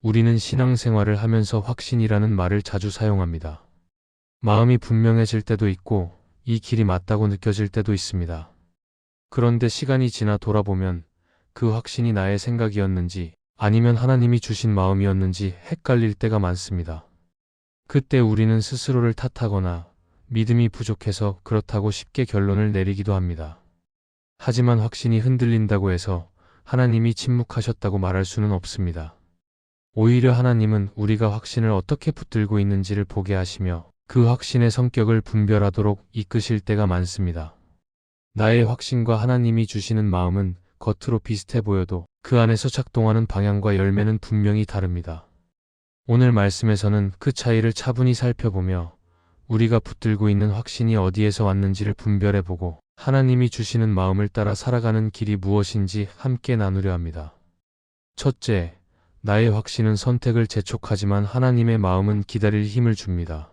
우리는 신앙생활을 하면서 확신이라는 말을 자주 사용합니다. 마음이 분명해질 때도 있고 이 길이 맞다고 느껴질 때도 있습니다. 그런데 시간이 지나 돌아보면 그 확신이 나의 생각이었는지 아니면 하나님이 주신 마음이었는지 헷갈릴 때가 많습니다. 그때 우리는 스스로를 탓하거나 믿음이 부족해서 그렇다고 쉽게 결론을 내리기도 합니다. 하지만 확신이 흔들린다고 해서 하나님이 침묵하셨다고 말할 수는 없습니다. 오히려 하나님은 우리가 확신을 어떻게 붙들고 있는지를 보게 하시며 그 확신의 성격을 분별하도록 이끄실 때가 많습니다. 나의 확신과 하나님이 주시는 마음은 겉으로 비슷해 보여도 그 안에서 작동하는 방향과 열매는 분명히 다릅니다. 오늘 말씀에서는 그 차이를 차분히 살펴보며 우리가 붙들고 있는 확신이 어디에서 왔는지를 분별해보고 하나님이 주시는 마음을 따라 살아가는 길이 무엇인지 함께 나누려 합니다. 첫째, 나의 확신은 선택을 재촉하지만 하나님의 마음은 기다릴 힘을 줍니다.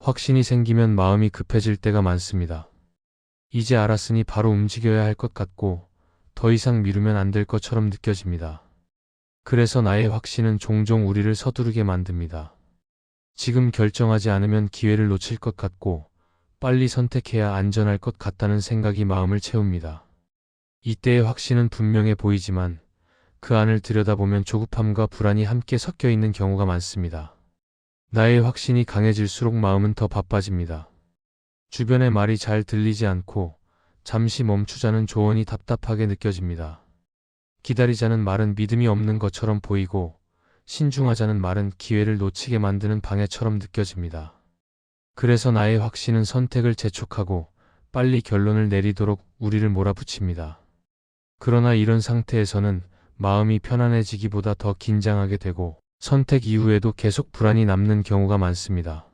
확신이 생기면 마음이 급해질 때가 많습니다. 이제 알았으니 바로 움직여야 할 것 같고 더 이상 미루면 안 될 것처럼 느껴집니다. 그래서 나의 확신은 종종 우리를 서두르게 만듭니다. 지금 결정하지 않으면 기회를 놓칠 것 같고 빨리 선택해야 안전할 것 같다는 생각이 마음을 채웁니다. 이때의 확신은 분명해 보이지만 그 안을 들여다보면 조급함과 불안이 함께 섞여 있는 경우가 많습니다. 나의 확신이 강해질수록 마음은 더 바빠집니다. 주변의 말이 잘 들리지 않고 잠시 멈추자는 조언이 답답하게 느껴집니다. 기다리자는 말은 믿음이 없는 것처럼 보이고 신중하자는 말은 기회를 놓치게 만드는 방해처럼 느껴집니다. 그래서 나의 확신은 선택을 재촉하고 빨리 결론을 내리도록 우리를 몰아붙입니다. 그러나 이런 상태에서는 마음이 편안해지기보다 더 긴장하게 되고 선택 이후에도 계속 불안이 남는 경우가 많습니다.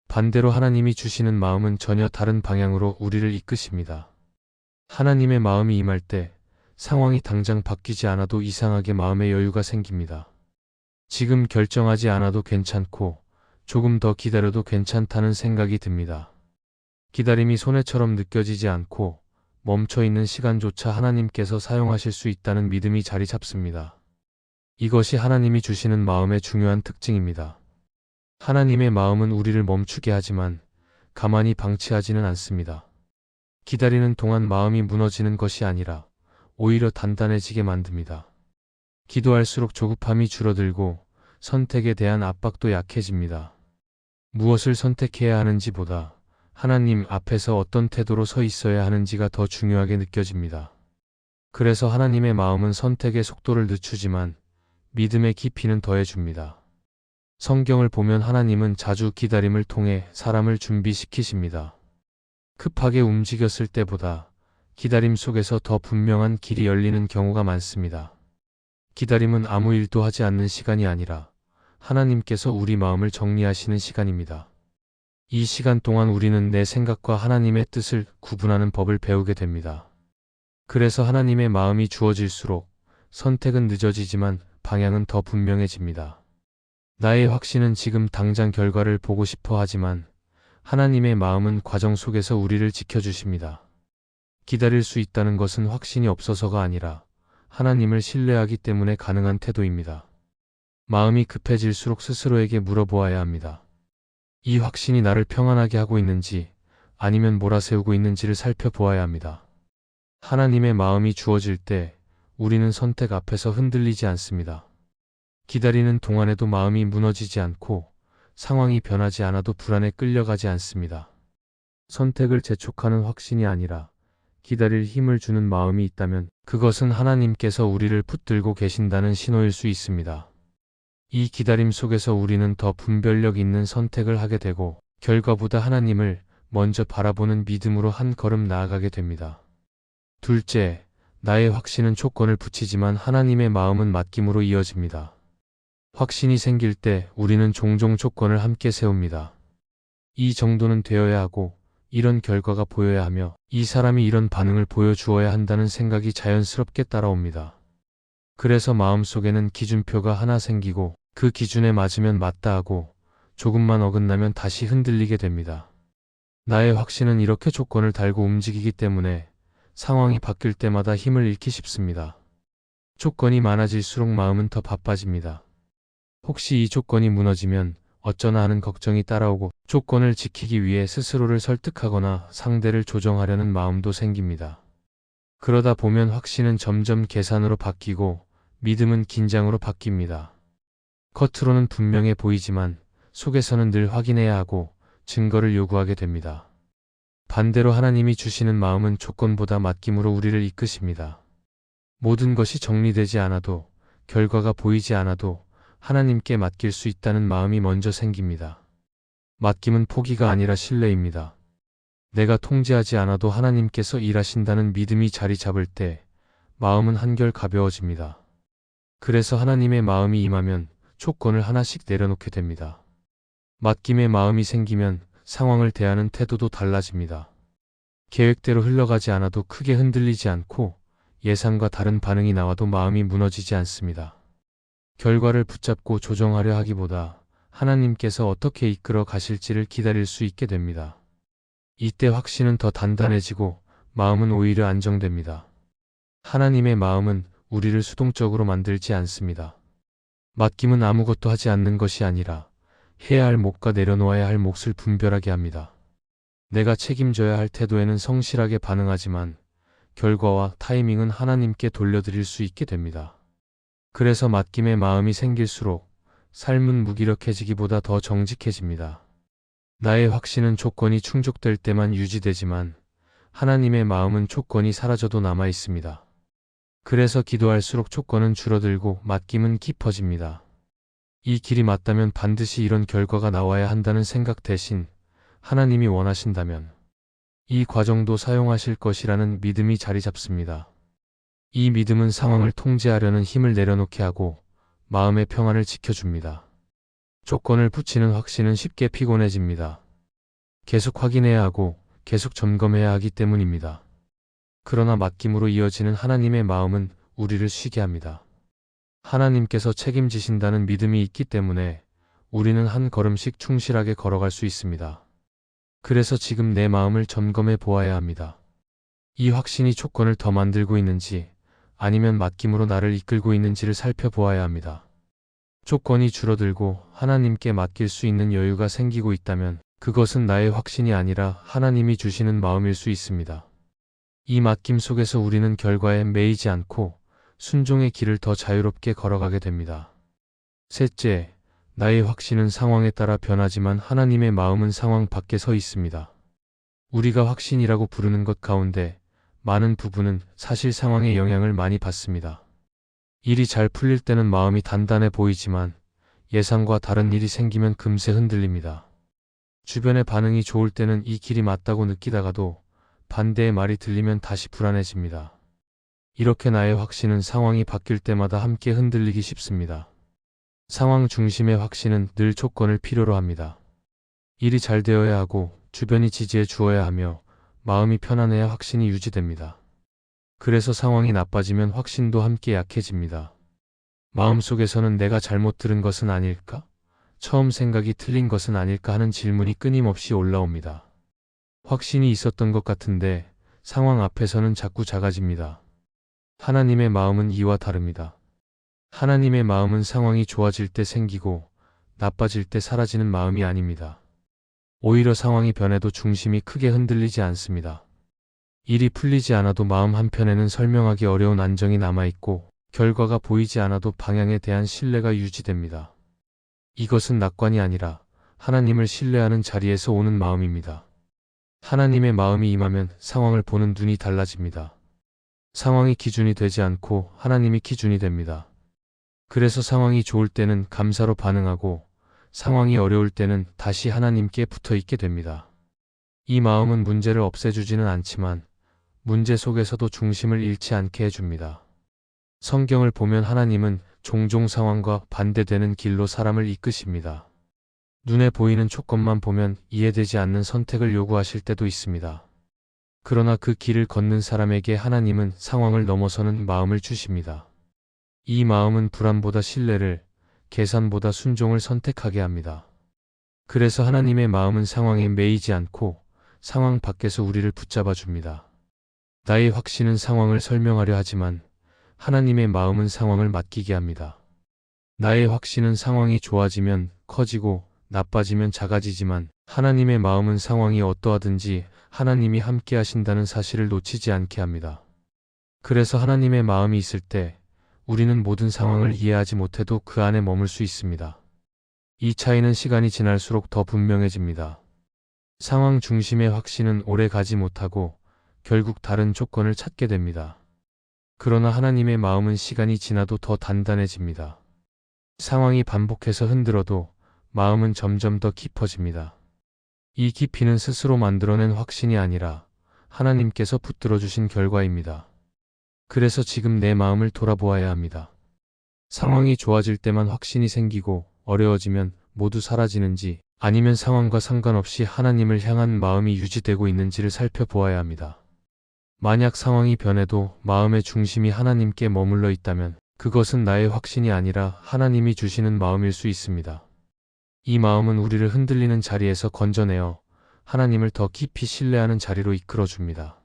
반대로 하나님이 주시는 마음은 전혀 다른 방향으로 우리를 이끄십니다. 하나님의 마음이 임할 때 상황이 당장 바뀌지 않아도 이상하게 마음의 여유가 생깁니다. 지금 결정하지 않아도 괜찮고 조금 더 기다려도 괜찮다는 생각이 듭니다. 기다림이 손해처럼 느껴지지 않고 멈춰있는 시간조차 하나님께서 사용하실 수 있다는 믿음이 자리 잡습니다. 이것이 하나님이 주시는 마음의 중요한 특징입니다. 하나님의 마음은 우리를 멈추게 하지만 가만히 방치하지는 않습니다. 기다리는 동안 마음이 무너지는 것이 아니라 오히려 단단해지게 만듭니다. 기도할수록 조급함이 줄어들고 선택에 대한 압박도 약해집니다. 무엇을 선택해야 하는지보다 하나님 앞에서 어떤 태도로 서 있어야 하는지가 더 중요하게 느껴집니다. 그래서 하나님의 마음은 선택의 속도를 늦추지만 믿음의 깊이는 더해줍니다. 성경을 보면 하나님은 자주 기다림을 통해 사람을 준비시키십니다. 급하게 움직였을 때보다 기다림 속에서 더 분명한 길이 열리는 경우가 많습니다. 기다림은 아무 일도 하지 않는 시간이 아니라 하나님께서 우리 마음을 정리하시는 시간입니다. 이 시간 동안 우리는 내 생각과 하나님의 뜻을 구분하는 법을 배우게 됩니다. 그래서 하나님의 마음이 주어질수록 선택은 늦어지지만 방향은 더 분명해집니다. 나의 확신은 지금 당장 결과를 보고 싶어 하지만 하나님의 마음은 과정 속에서 우리를 지켜주십니다. 기다릴 수 있다는 것은 확신이 없어서가 아니라 하나님을 신뢰하기 때문에 가능한 태도입니다. 마음이 급해질수록 스스로에게 물어보아야 합니다. 이 확신이 나를 평안하게 하고 있는지 아니면 몰아세우고 있는지를 살펴보아야 합니다. 하나님의 마음이 주어질 때 우리는 선택 앞에서 흔들리지 않습니다. 기다리는 동안에도 마음이 무너지지 않고 상황이 변하지 않아도 불안에 끌려가지 않습니다. 선택을 재촉하는 확신이 아니라 기다릴 힘을 주는 마음이 있다면 그것은 하나님께서 우리를 붙들고 계신다는 신호일 수 있습니다. 이 기다림 속에서 우리는 더 분별력 있는 선택을 하게 되고 결과보다 하나님을 먼저 바라보는 믿음으로 한 걸음 나아가게 됩니다. 둘째, 나의 확신은 조건을 붙이지만 하나님의 마음은 맡김으로 이어집니다. 확신이 생길 때 우리는 종종 조건을 함께 세웁니다. 이 정도는 되어야 하고 이런 결과가 보여야 하며 이 사람이 이런 반응을 보여주어야 한다는 생각이 자연스럽게 따라옵니다. 그래서 마음속에는 기준표가 하나 생기고 그 기준에 맞으면 맞다 하고 조금만 어긋나면 다시 흔들리게 됩니다. 나의 확신은 이렇게 조건을 달고 움직이기 때문에 상황이 바뀔 때마다 힘을 잃기 쉽습니다. 조건이 많아질수록 마음은 더 바빠집니다. 혹시 이 조건이 무너지면 어쩌나 하는 걱정이 따라오고 조건을 지키기 위해 스스로를 설득하거나 상대를 조정하려는 마음도 생깁니다. 그러다 보면 확신은 점점 계산으로 바뀌고 믿음은 긴장으로 바뀝니다. 겉으로는 분명해 보이지만 속에서는 늘 확인해야 하고 증거를 요구하게 됩니다. 반대로 하나님이 주시는 마음은 조건보다 맡김으로 우리를 이끄십니다. 모든 것이 정리되지 않아도, 결과가 보이지 않아도 하나님께 맡길 수 있다는 마음이 먼저 생깁니다. 맡김은 포기가 아니라 신뢰입니다. 내가 통제하지 않아도 하나님께서 일하신다는 믿음이 자리 잡을 때 마음은 한결 가벼워집니다. 그래서 하나님의 마음이 임하면 조건을 하나씩 내려놓게 됩니다. 맡김의 마음이 생기면 상황을 대하는 태도도 달라집니다. 계획대로 흘러가지 않아도 크게 흔들리지 않고 예상과 다른 반응이 나와도 마음이 무너지지 않습니다. 결과를 붙잡고 조정하려 하기보다 하나님께서 어떻게 이끌어 가실지를 기다릴 수 있게 됩니다. 이때 확신은 더 단단해지고 마음은 오히려 안정됩니다. 하나님의 마음은 우리를 수동적으로 만들지 않습니다. 맡김은 아무것도 하지 않는 것이 아니라 해야 할 몫과 내려놓아야 할 몫을 분별하게 합니다. 내가 책임져야 할 태도에는 성실하게 반응하지만 결과와 타이밍은 하나님께 돌려드릴 수 있게 됩니다. 그래서 맡김의 마음이 생길수록 삶은 무기력해지기보다 더 정직해집니다. 나의 확신은 조건이 충족될 때만 유지되지만 하나님의 마음은 조건이 사라져도 남아 있습니다. 그래서 기도할수록 조건은 줄어들고 맡김은 깊어집니다. 이 길이 맞다면 반드시 이런 결과가 나와야 한다는 생각 대신 하나님이 원하신다면 이 과정도 사용하실 것이라는 믿음이 자리 잡습니다. 이 믿음은 상황을 통제하려는 힘을 내려놓게 하고 마음의 평안을 지켜줍니다. 조건을 붙이는 확신은 쉽게 피곤해집니다. 계속 확인해야 하고 계속 점검해야 하기 때문입니다. 그러나 맡김으로 이어지는 하나님의 마음은 우리를 쉬게 합니다. 하나님께서 책임지신다는 믿음이 있기 때문에 우리는 한 걸음씩 충실하게 걸어갈 수 있습니다. 그래서 지금 내 마음을 점검해 보아야 합니다. 이 확신이 조건을 더 만들고 있는지 아니면 맡김으로 나를 이끌고 있는지를 살펴보아야 합니다. 조건이 줄어들고 하나님께 맡길 수 있는 여유가 생기고 있다면 그것은 나의 확신이 아니라 하나님이 주시는 마음일 수 있습니다. 이 맡김 속에서 우리는 결과에 매이지 않고 순종의 길을 더 자유롭게 걸어가게 됩니다. 셋째, 나의 확신은 상황에 따라 변하지만 하나님의 마음은 상황 밖에 서 있습니다. 우리가 확신이라고 부르는 것 가운데 많은 부분은 사실 상황의 영향을 많이 받습니다. 일이 잘 풀릴 때는 마음이 단단해 보이지만 예상과 다른 일이 생기면 금세 흔들립니다. 주변의 반응이 좋을 때는 이 길이 맞다고 느끼다가도 반대의 말이 들리면 다시 불안해집니다. 이렇게 나의 확신은 상황이 바뀔 때마다 함께 흔들리기 쉽습니다. 상황 중심의 확신은 늘 조건을 필요로 합니다. 일이 잘 되어야 하고 주변이 지지해 주어야 하며 마음이 편안해야 확신이 유지됩니다. 그래서 상황이 나빠지면 확신도 함께 약해집니다. 마음속에서는 내가 잘못 들은 것은 아닐까? 처음 생각이 틀린 것은 아닐까 하는 질문이 끊임없이 올라옵니다. 확신이 있었던 것 같은데 상황 앞에서는 자꾸 작아집니다. 하나님의 마음은 이와 다릅니다. 하나님의 마음은 상황이 좋아질 때 생기고 나빠질 때 사라지는 마음이 아닙니다. 오히려 상황이 변해도 중심이 크게 흔들리지 않습니다. 일이 풀리지 않아도 마음 한편에는 설명하기 어려운 안정이 남아있고 결과가 보이지 않아도 방향에 대한 신뢰가 유지됩니다. 이것은 낙관이 아니라 하나님을 신뢰하는 자리에서 오는 마음입니다. 하나님의 마음이 임하면 상황을 보는 눈이 달라집니다. 상황이 기준이 되지 않고 하나님이 기준이 됩니다. 그래서 상황이 좋을 때는 감사로 반응하고 상황이 어려울 때는 다시 하나님께 붙어 있게 됩니다. 이 마음은 문제를 없애주지는 않지만 문제 속에서도 중심을 잃지 않게 해줍니다. 성경을 보면 하나님은 종종 상황과 반대되는 길로 사람을 이끄십니다. 눈에 보이는 조건만 보면 이해되지 않는 선택을 요구하실 때도 있습니다. 그러나 그 길을 걷는 사람에게 하나님은 상황을 넘어서는 마음을 주십니다. 이 마음은 불안보다 신뢰를, 계산보다 순종을 선택하게 합니다. 그래서 하나님의 마음은 상황에 매이지 않고 상황 밖에서 우리를 붙잡아 줍니다. 나의 확신은 상황을 설명하려 하지만 하나님의 마음은 상황을 맡기게 합니다. 나의 확신은 상황이 좋아지면 커지고 나빠지면 작아지지만 하나님의 마음은 상황이 어떠하든지 하나님이 함께 하신다는 사실을 놓치지 않게 합니다. 그래서 하나님의 마음이 있을 때 우리는 모든 상황을 이해하지 못해도 그 안에 머물 수 있습니다. 이 차이는 시간이 지날수록 더 분명해집니다. 상황 중심의 확신은 오래 가지 못하고 결국 다른 조건을 찾게 됩니다. 그러나 하나님의 마음은 시간이 지나도 더 단단해집니다. 상황이 반복해서 흔들어도 마음은 점점 더 깊어집니다. 이 깊이는 스스로 만들어낸 확신이 아니라 하나님께서 붙들어 주신 결과입니다. 그래서 지금 내 마음을 돌아보아야 합니다. 상황이 좋아질 때만 확신이 생기고 어려워지면 모두 사라지는지 아니면 상황과 상관없이 하나님을 향한 마음이 유지되고 있는지를 살펴보아야 합니다. 만약 상황이 변해도 마음의 중심이 하나님께 머물러 있다면 그것은 나의 확신이 아니라 하나님이 주시는 마음일 수 있습니다. 이 마음은 우리를 흔들리는 자리에서 건져내어 하나님을 더 깊이 신뢰하는 자리로 이끌어줍니다.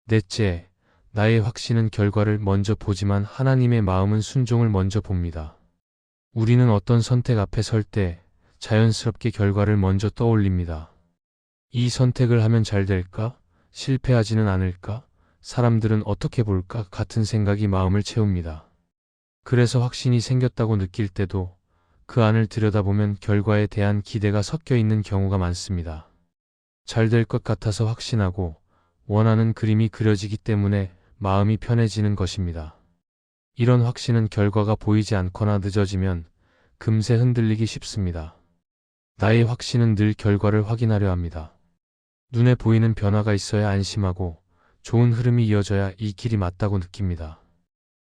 넷째, 나의 확신은 결과를 먼저 보지만 하나님의 마음은 순종을 먼저 봅니다. 우리는 어떤 선택 앞에 설 때 자연스럽게 결과를 먼저 떠올립니다. 이 선택을 하면 잘 될까? 실패하지는 않을까? 사람들은 어떻게 볼까? 같은 생각이 마음을 채웁니다. 그래서 확신이 생겼다고 느낄 때도 그 안을 들여다보면 결과에 대한 기대가 섞여 있는 경우가 많습니다. 잘 될 것 같아서 확신하고 원하는 그림이 그려지기 때문에 마음이 편해지는 것입니다. 이런 확신은 결과가 보이지 않거나 늦어지면 금세 흔들리기 쉽습니다. 나의 확신은 늘 결과를 확인하려 합니다. 눈에 보이는 변화가 있어야 안심하고 좋은 흐름이 이어져야 이 길이 맞다고 느낍니다.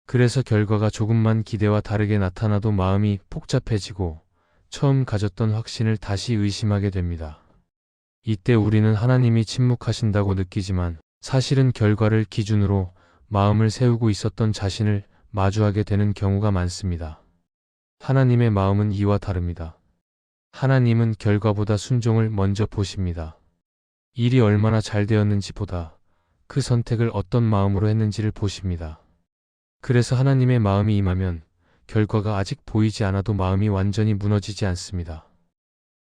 그래서 결과가 조금만 기대와 다르게 나타나도 마음이 복잡해지고 처음 가졌던 확신을 다시 의심하게 됩니다. 이때 우리는 하나님이 침묵하신다고 느끼지만 사실은 결과를 기준으로 마음을 세우고 있었던 자신을 마주하게 되는 경우가 많습니다. 하나님의 마음은 이와 다릅니다. 하나님은 결과보다 순종을 먼저 보십니다. 일이 얼마나 잘 되었는지 보다 그 선택을 어떤 마음으로 했는지를 보십니다. 그래서 하나님의 마음이 임하면 결과가 아직 보이지 않아도 마음이 완전히 무너지지 않습니다.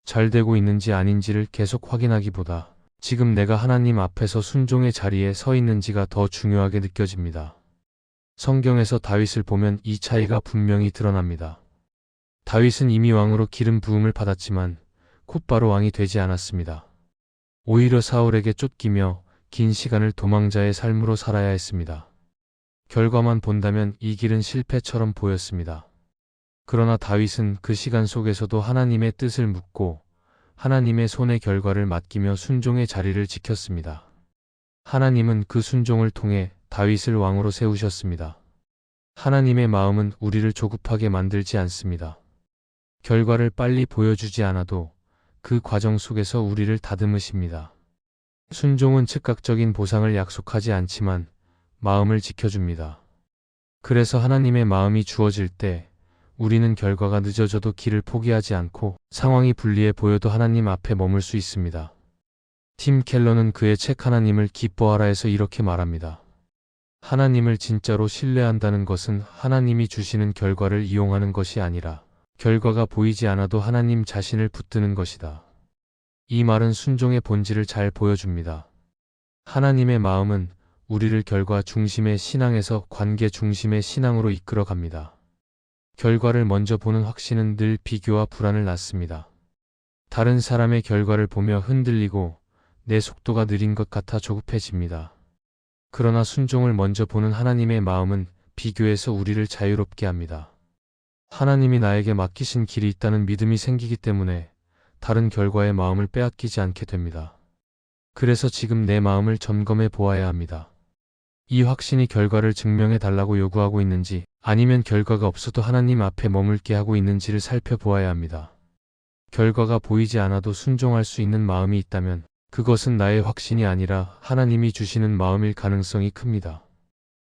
잘 되고 있는지 아닌지를 계속 확인하기보다 지금 내가 하나님 앞에서 순종의 자리에 서 있는지가 더 중요하게 느껴집니다. 성경에서 다윗을 보면 이 차이가 분명히 드러납니다. 다윗은 이미 왕으로 기름 부음을 받았지만 곧바로 왕이 되지 않았습니다. 오히려 사울에게 쫓기며 긴 시간을 도망자의 삶으로 살아야 했습니다. 결과만 본다면 이 길은 실패처럼 보였습니다. 그러나 다윗은 그 시간 속에서도 하나님의 뜻을 묻고 하나님의 손의 결과를 맡기며 순종의 자리를 지켰습니다. 하나님은 그 순종을 통해 다윗을 왕으로 세우셨습니다. 하나님의 마음은 우리를 조급하게 만들지 않습니다. 결과를 빨리 보여주지 않아도 그 과정 속에서 우리를 다듬으십니다. 순종은 즉각적인 보상을 약속하지 않지만 마음을 지켜줍니다. 그래서 하나님의 마음이 주어질 때 우리는 결과가 늦어져도 길을 포기하지 않고 상황이 불리해 보여도 하나님 앞에 머물 수 있습니다. 팀 켈러는 그의 책 하나님을 기뻐하라에서 이렇게 말합니다. 하나님을 진짜로 신뢰한다는 것은 하나님이 주시는 결과를 이용하는 것이 아니라 결과가 보이지 않아도 하나님 자신을 붙드는 것이다. 이 말은 순종의 본질을 잘 보여줍니다. 하나님의 마음은 우리를 결과 중심의 신앙에서 관계 중심의 신앙으로 이끌어 갑니다. 결과를 먼저 보는 확신은 늘 비교와 불안을 낳습니다. 다른 사람의 결과를 보며 흔들리고 내 속도가 느린 것 같아 조급해집니다. 그러나 순종을 먼저 보는 하나님의 마음은 비교에서 우리를 자유롭게 합니다. 하나님이 나에게 맡기신 길이 있다는 믿음이 생기기 때문에 다른 결과의 마음을 빼앗기지 않게 됩니다. 그래서 지금 내 마음을 점검해 보아야 합니다. 이 확신이 결과를 증명해 달라고 요구하고 있는지 아니면 결과가 없어도 하나님 앞에 머물게 하고 있는지를 살펴보아야 합니다. 결과가 보이지 않아도 순종할 수 있는 마음이 있다면 그것은 나의 확신이 아니라 하나님이 주시는 마음일 가능성이 큽니다.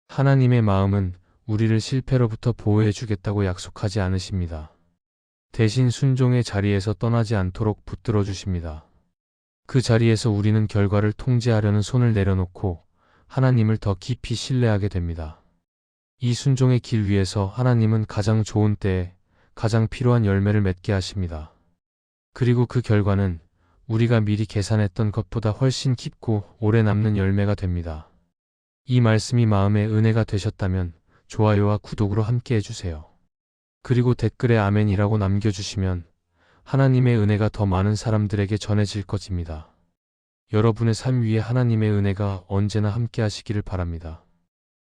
하나님의 마음은 우리를 실패로부터 보호해 주겠다고 약속하지 않으십니다. 대신 순종의 자리에서 떠나지 않도록 붙들어 주십니다. 그 자리에서 우리는 결과를 통제하려는 손을 내려놓고 하나님을 더 깊이 신뢰하게 됩니다. 이 순종의 길 위에서 하나님은 가장 좋은 때에 가장 필요한 열매를 맺게 하십니다. 그리고 그 결과는 우리가 미리 계산했던 것보다 훨씬 깊고 오래 남는 열매가 됩니다. 이 말씀이 마음의 은혜가 되셨다면 좋아요와 구독으로 함께 해주세요. 그리고 댓글에 아멘이라고 남겨주시면 하나님의 은혜가 더 많은 사람들에게 전해질 것입니다. 여러분의 삶 위에 하나님의 은혜가 언제나 함께 하시기를 바랍니다.